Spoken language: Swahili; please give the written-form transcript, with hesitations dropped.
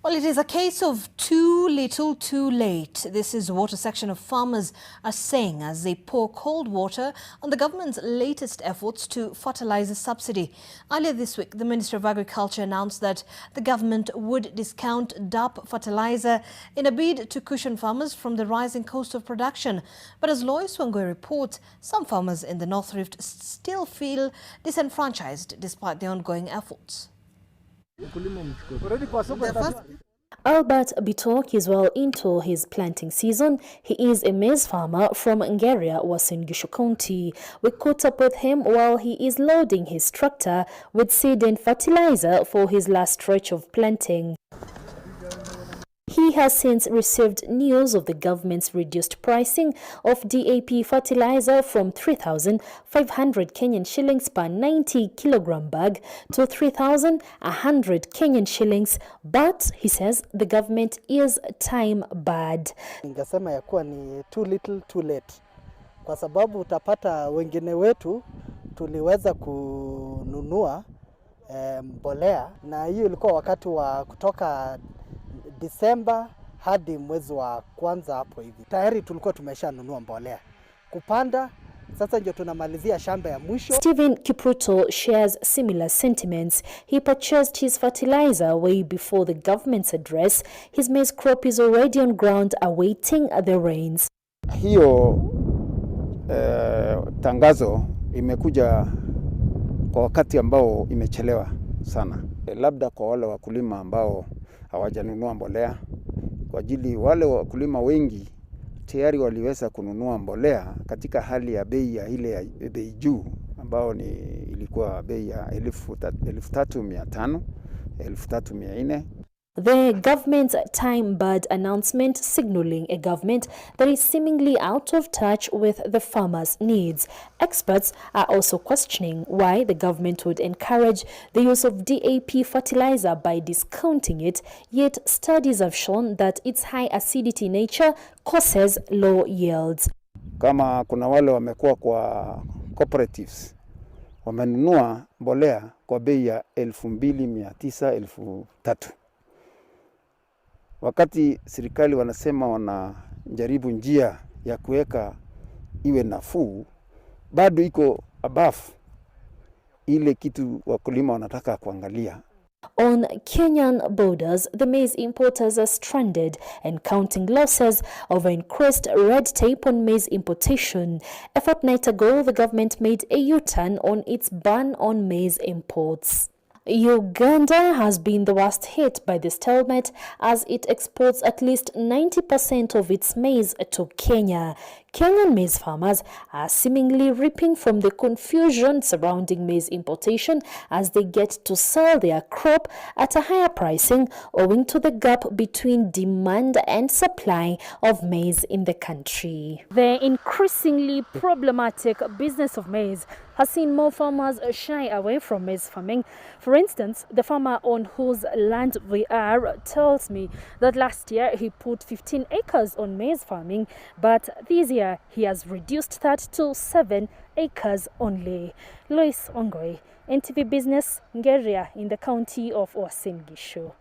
Well, it is a case of too little, too late. This is what a section of farmers are saying as they pour cold water on the government's latest efforts to fertilize the subsidy. Earlier this week, the Minister of Agriculture announced that the government would discount DAP fertilizer in a bid to cushion farmers from the rising cost of production. But as Lois Wangoi reports, some farmers in the North Rift still feel disenfranchised despite the ongoing efforts. Albert Bitok is well into his planting season. He is a maize farmer from Ngeria, Uasin Gishu County. We caught up with him while he is loading his tractor with seed and fertilizer for his last stretch of planting. He has since received news of the government's reduced pricing of DAP fertilizer from 3,500 Kenyan shillings per 90 kilogram bag to 3,100 Kenyan shillings, but he says the government is time barred. Ningesema ya kuwa ni too little too late, kwa sababu utapata wengine wetu tuliweza kununua mbolea, na hiyo ilikuwa wakati wa kutoka Disemba hadi mwezi wa kwanza hapo hivi. Tayari tulikuwa tumeshanunua mbolea kupanda, sasa ndio tunamalizia shamba ya mwisho. Stephen Kipruto shares similar sentiments. He purchased his fertilizer way before the government's address. His maize crop is already on ground awaiting the rains. Hiyo tangazo imekuja kwa wakati ambao imechelewa sana. Labda kwa wale wakulima ambao hawajanunua mbolea, kwa ajili wale wakulima wengi tayari waliweza kununua mbolea katika hali ya bei ya ile ya bei juu ambao ilikuwa bei ya 1,300, 1,400. The government's time-barred announcement signaling a government that is seemingly out of touch with the farmers' needs. Experts are also questioning why the government would encourage the use of DAP fertilizer by discounting it, yet studies have shown that its high acidity nature causes low yields. Kama kuna wale wamekuwa kwa cooperatives, wamenunua mbolea kwa bei ya 2,900, 3,000. Wakati serikali wanasema wanajaribu njia ya kuweka iwe nafuu, bado iko above ile kitu wakulima wanataka kuangalia. On Kenyan borders, the maize importers are stranded and counting losses over increased red tape on maize importation. A fortnight ago, the government made a U-turn on its ban on maize imports. Uganda has been the worst hit by the stalemate as it exports at least 90% of its maize to Kenya. Kenyan maize farmers are seemingly reaping from the confusion surrounding maize importation as they get to sell their crop at a higher pricing owing to the gap between demand and supply of maize in the country. The increasingly problematic business of maize has seen more farmers shy away from maize farming. For instance, the farmer on whose land we are tells me that last year he put 15 acres on maize farming, but this year he has reduced that to 7 acres only. Lois Wangoi, NTV Business, Ngeria in the county of Uasin Gishu.